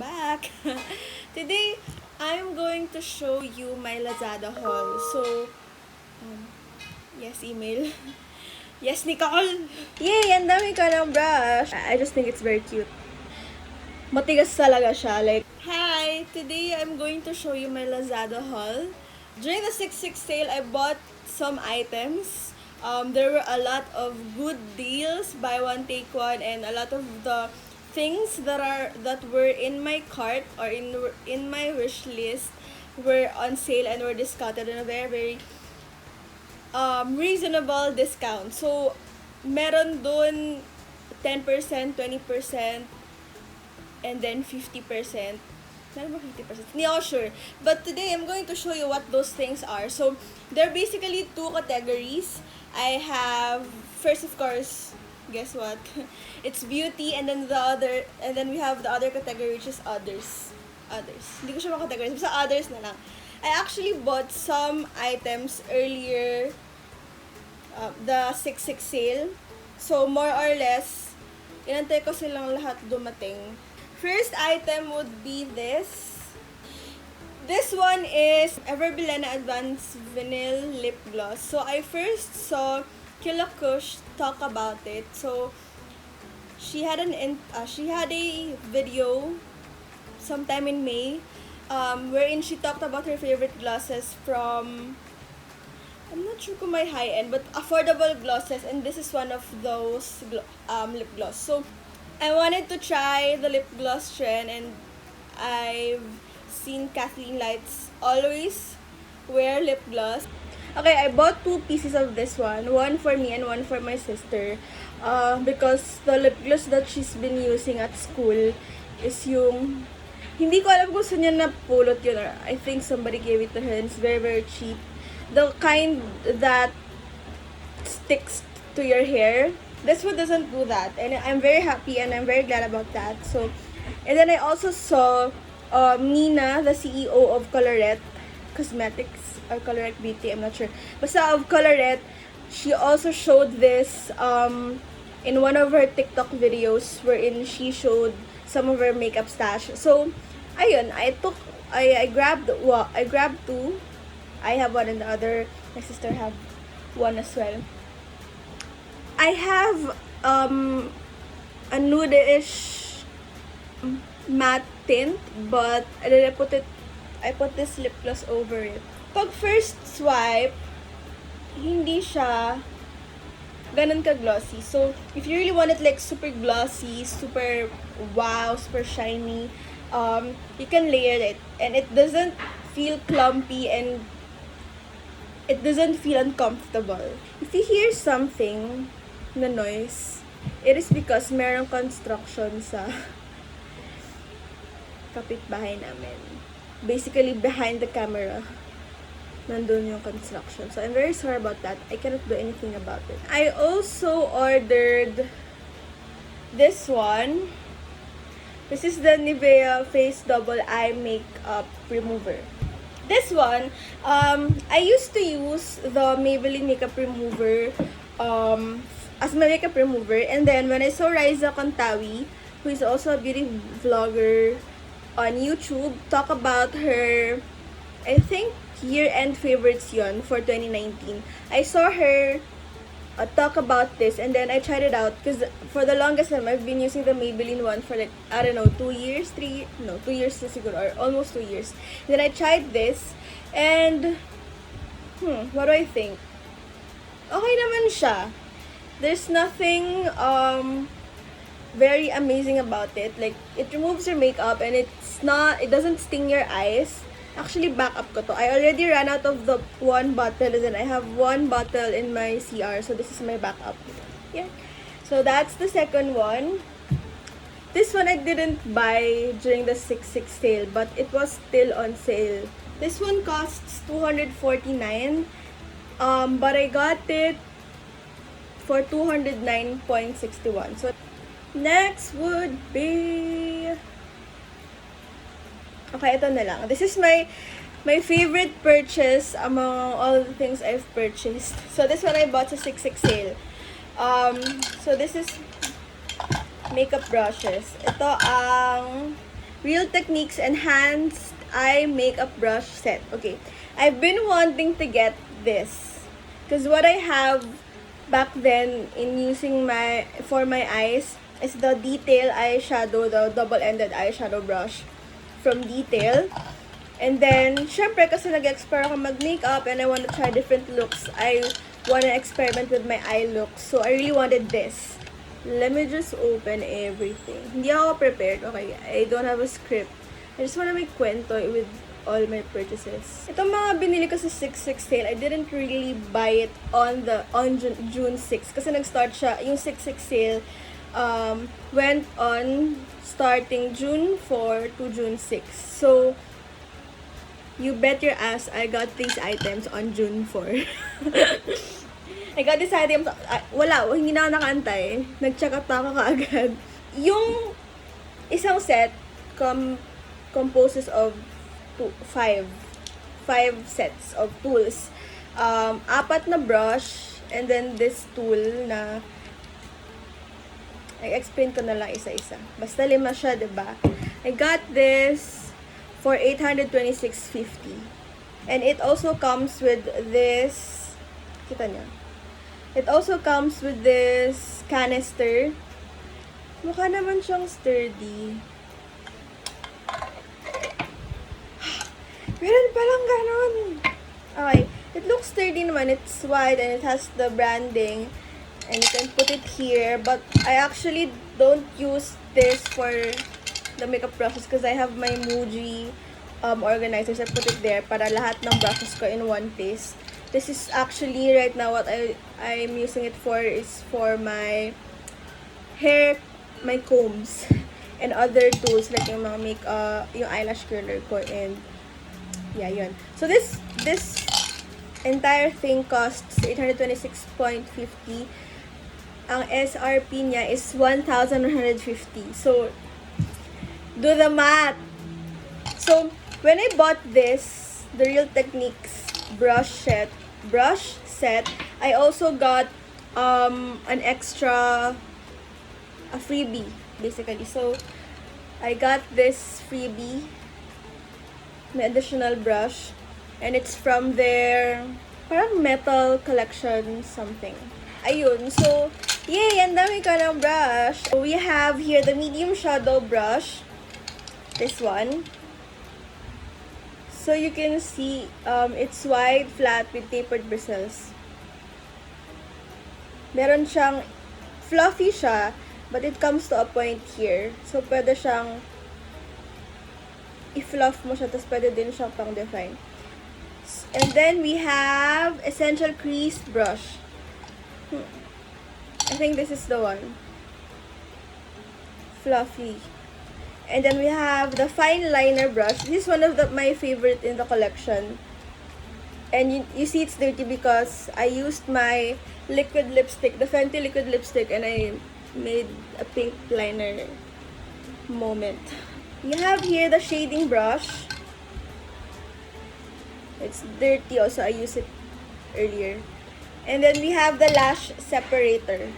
back! Today, I'm going to show you my Lazada haul. So, yes, email. Yes, Nicole! Yay! Ang dami ka ng brush! I just think it's very cute. Matigas talaga siya. Like, hi! Today, I'm going to show you my Lazada haul. During the 6/6 sale, I bought some items. There were a lot of good deals, buy one take one, and a lot of the things that were in my cart or in my wish list were on sale and were discounted in a very reasonable discount. So meron dun 10%, 20%, and then 50%. Meron ba 50%? Hindi ako sure. But today, I'm going to show you what those things are. So, there are basically two categories. I have, first of course, guess what? It's beauty, and then we have the other category, which is others. Others. Hindi ko siya makategorize. Basta others na lang. I actually bought some items earlier, the 6/6 sale. So, more or less, inantay ko silang lahat dumating. First item would be this. This one is Everbilena Advanced Vinyl Lip Gloss. So, I first saw Killa Kush talk about it. So, she had a video sometime in May, wherein she talked about her favorite glosses from, I'm not sure kung may high-end, but affordable glosses, and this is one of those lip gloss. So, I wanted to try the lip gloss trend, and I've seen Kathleen Lights always wear lip gloss. Okay, I bought two pieces of this one for me and one for my sister, because the lip gloss that she's been using at school is yung, hindi ko alam kung saan niya napulot yun, or I think somebody gave it to her, and it's very cheap. The kind that sticks to your hair. This one doesn't do that, and I'm very happy and I'm very glad about that. So, and then I also saw Nina, the CEO of Colorette Cosmetics or Colorette Beauty, I'm not sure. Basta of Colorette, she also showed this in one of her TikTok videos wherein she showed some of her makeup stash. So, ayun, I grabbed two. I have one and the other, my sister have one as well. I have a nude-ish matte tint, but I put this lip gloss over it. Pag first swipe, hindi siya ganun ka-glossy. So, if you really want it like super glossy, super wow, super shiny, you can layer it. And it doesn't feel clumpy and it doesn't feel uncomfortable. If you hear something na noise, it is because merong construction sa kapitbahay namin. Basically, behind the camera, nandun yung construction. So, I'm very sorry about that. I cannot do anything about it. I also ordered this one. This is the Nivea Face Double Eye Makeup Remover. This one, I used to use the Maybelline Makeup Remover as my makeup remover, and then when I saw Riza Kontawi, who is also a beauty vlogger on YouTube, talk about her, I think, year-end favorites yun for 2019. I saw her talk about this, and then I tried it out because for the longest time I've been using the Maybelline one for like, I don't know, 2 years, 2 years na siguro, or almost 2 years. Then I tried this, and what do I think? Okay naman siya. There's nothing very amazing about it. Like, it removes your makeup and it doesn't sting your eyes. Actually, backup ko to. I already ran out of the one bottle, and then I have one bottle in my CR. So, this is my backup. Yeah. So, that's the second one. This one I didn't buy during the 6/6 sale, but it was still on sale. This one costs $249. But I got it for $209.61. So, next would be, okay, ito na lang. This is my favorite purchase among all the things I've purchased. So, this one I bought sa 6/6 sale. So, this is makeup brushes. Ito ang Real Techniques Enhanced Eye Makeup Brush Set. Okay, I've been wanting to get this because what I have back then in using for my eyes is the Detail eyeshadow, the double-ended eyeshadow brush from Detail. And then, syempre, kasi nag-explore ako mag-makeup and I want to try different looks. I want to experiment with my eye look. So, I really wanted this. Let me just open everything. Hindi ako prepared. Okay, I don't have a script. I just want to make kwento with all my purchases. Itong mga binili ko sa 6/6 sale, I didn't really buy it on June 6 kasi nag-start siya, yung 6/6 sale went on starting June 4 to June 6. So, you bet your ass I got these items on June 4. I got these items, hindi na ako nakaantay. Nag-check up ako kaagad. Yung isang set composes of five sets of tools. 4 na brush, and then this tool na I-explain ko na lang isa-isa. Basta 5 siya, diba? I got this for 826.50. And it also comes with this, kita niyo? It also comes with this canister. Mukha naman siyang sturdy. Meron palang ganon. Okay. It looks sturdy naman. It's wide and it has the branding. And you can put it here. But I actually don't use this for the makeup brushes because I have my Muji organizers. I put it there para lahat ng brushes ko in one place. This is actually right now what I'm using it for is for my hair, my combs, and other tools like yung mga yung eyelash curler ko, and yeah, yun. So this entire thing costs 826.50. Ang SRP niya is 1,150. So do the math. So, when I bought this, the Real Techniques brush set, I also got an extra, a freebie, basically. So, I got this freebie, may additional brush, and it's from their, parang metal collection something. Ayun, so, yay! Ang dami ka ng brush. So, we have here the medium shadow brush. This one. So, you can see, it's wide, flat, with tapered bristles. Meron siyang, fluffy siya, but it comes to a point here. So, pwede siyang, i-fluff mo siya, tapos pwede din siyang pang-define. And then, we have Essential Crease Brush. I think this is the one. Fluffy. And then we have the fine liner brush. This is one of my favorite in the collection. And you see it's dirty because I used my liquid lipstick, the Fenty liquid lipstick, and I made a pink liner moment. You have here the shading brush. It's dirty also. I used it earlier. And then we have the lash separator.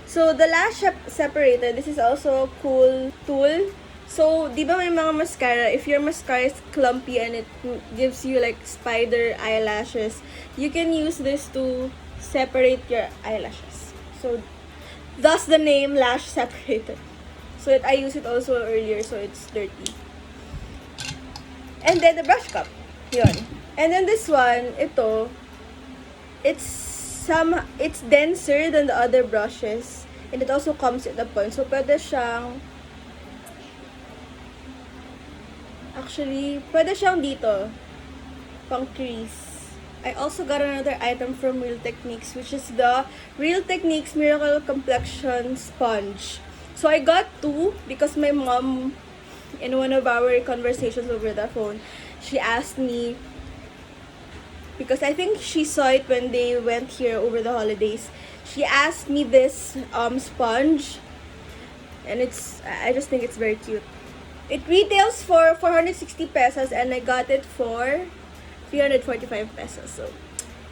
So the lash separator, this is also a cool tool. So, di ba may mga mascara, if your mascara is clumpy and it gives you like spider eyelashes, you can use this to separate your eyelashes. So, thus the name lash separator. So, I used it also earlier, so it's dirty. And then the brush cup. Yun. And then this one, ito, it's denser than the other brushes. And it also comes at the point. So, pwede siyang pwede siyang dito, pang crease. I also got another item from Real Techniques, which is the Real Techniques Miracle Complexion Sponge. So, I got 2 because my mom, in one of our conversations over the phone, she asked me, because I think she saw it when they went here over the holidays, she asked me this sponge, and I just think it's very cute. It retails for 460 pesos and I got it for 345 pesos. So,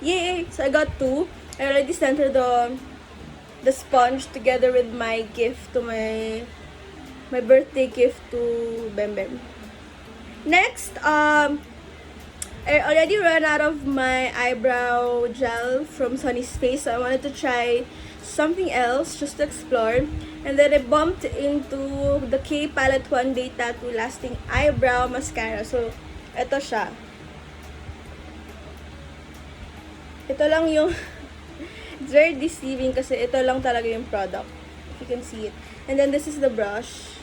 yay! So, I got 2. I already sent her the sponge together with my gift to my my birthday gift to Bembem. Next, I already ran out of my eyebrow gel from Sunny's Face, so I wanted to try something else just to explore. And then I bumped into the K Palette One Day Tattoo Lasting Eyebrow Mascara. So, ito siya. Ito lang yung it's very deceiving kasi ito lang talaga yung product. If you can see it. And then this is the brush.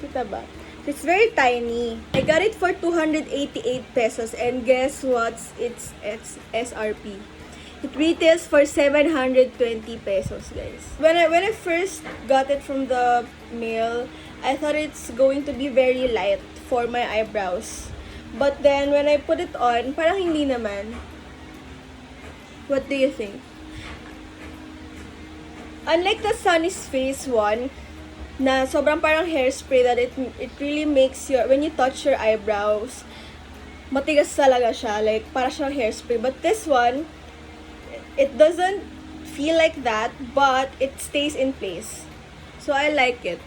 Kita ba? It's very tiny. I got it for 288 pesos. And guess what? It's SRP. It retails for 720 pesos, guys. When I first got it from the mail, I thought it's going to be very light for my eyebrows. But then, when I put it on, parang hindi naman. What do you think? Unlike the Sunny's Face one, na sobrang parang hairspray that it really makes your, when you touch your eyebrows, matigas talaga siya. Like, para siyang hairspray. But this one, it doesn't feel like that, but it stays in place. So, I like it.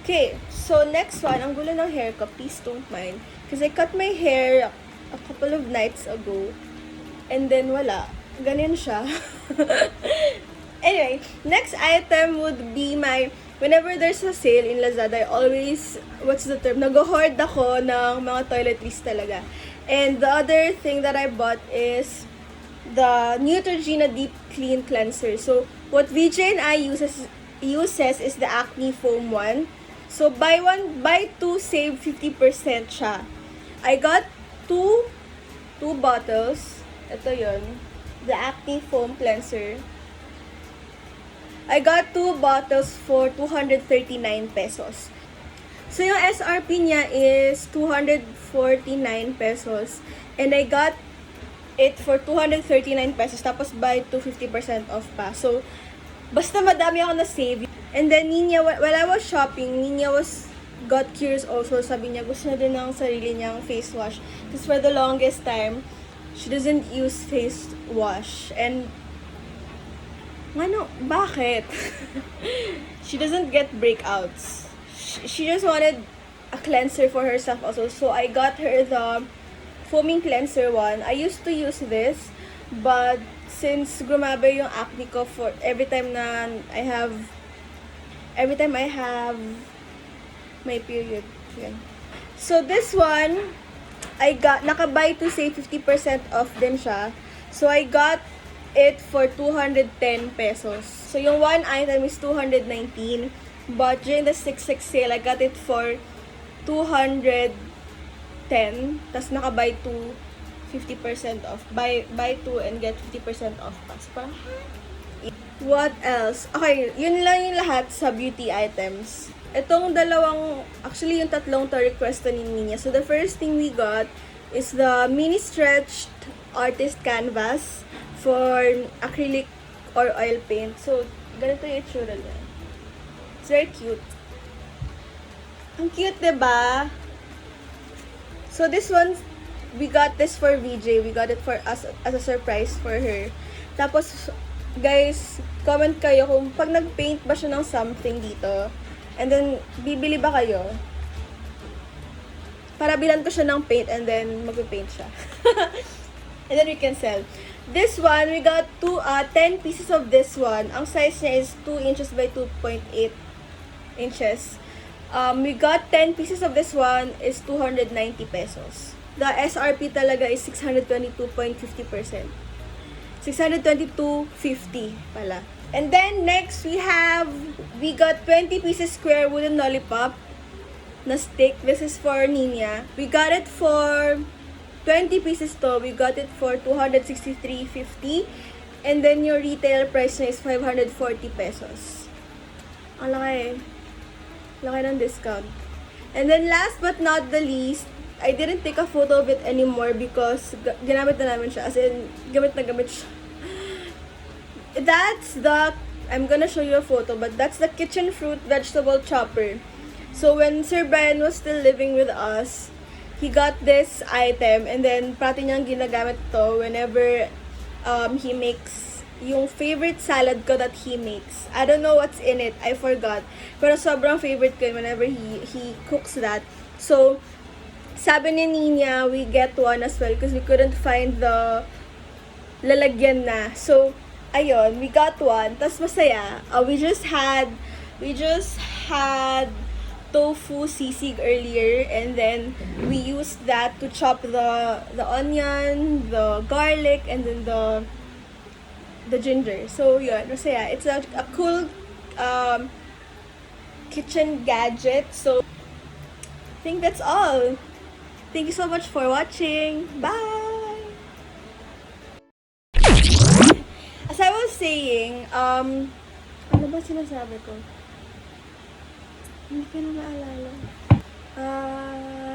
Okay, so next one, ang gulo ng hair ko, please don't mind. Kasi I cut my hair a couple of nights ago, and then wala. Ganyan siya. Anyway, next item would be my, whenever there's a sale in Lazada, I always, what's the term? Nag-hoard ako ng mga toiletries talaga. And the other thing that I bought is the Neutrogena Deep Clean Cleanser. So, what VJ and I uses is the Acne Foam one. So, buy two, save 50% siya. I got two bottles. Ito yun. The Acne Foam Cleanser. I got 2 bottles for 239 pesos. So, yung SRP niya is 249 pesos. And I got it for 239 pesos. Tapos, buy 50% off pa. So, basta madami ako na-save. And then, Nina, while I was shopping, Nina got curious also. Sabi niya, gusto na din ng sarili niyang face wash. Because for the longest time, she doesn't use face wash. And, ano, bakit? She doesn't get breakouts. She just wanted a cleanser for herself also. So, I got her the foaming cleanser one. I used to use this, but since grumabe yung acne ko for every time I have my period. Yeah. So, this one, I got, naka-buy to save 50% off din siya. So, I got it for 210 pesos. So, yung one item is 219. But during the 6/6 sale, I got it for 210. Tapos, naka-buy to 50% off. Buy two and get 50% off. Tapos, parang, what else? Okay, yun lang yung lahat sa beauty items. Itong actually yung tatlong to request ni Nina. So, the first thing we got is the mini stretched artist canvas for acrylic or oil paint. So, ganito yung itsura niya. It's very cute. Ang cute, diba? So, this one, we got this for VJ. We got it for us as a surprise for her. Tapos, guys, comment kayo kung pag nag-paint ba siya ng something dito. And then, bibili ba kayo? Para bilan ko siya ng paint and then mag-paint siya. And then we can sell. This one, we got 10 pieces of this one. Ang size niya is 2 inches by 2.8 inches. We got 10 pieces of this one is 290 pesos. The SRP talaga is 622.50%. 622.50 pala. And then, next, we got 20 pieces square wooden lollipop na stick. This is for Nina. We got it for 20 pieces to. We got it for 263.50. And then, your retail price na is 540 pesos. Ang laki. Laki ng discount. And then, last but not the least, I didn't take a photo of it anymore because ginamit na namin siya. As in, gamit na gamit siya. I'm gonna show you a photo, but that's the kitchen fruit vegetable chopper. So, when Sir Brian was still living with us, he got this item, and then pati niyang ginagamit to whenever he makes yung favorite salad ko that he makes. I don't know what's in it. I forgot. Pero sobrang favorite ko yun whenever he cooks that. So, sabi ni Nina, we get one as well because we couldn't find the lalagyan na. So, ayun, we got one. Tas masaya. We just had tofu sisig earlier, and then we used that to chop the onion, the garlic, and then the ginger. So yun, masaya. It's a cool kitchen gadget. So I think that's all. Thank you so much for watching. Bye! As I was saying, ano ba sinasabi ko? Hindi ko na maalala. Ah,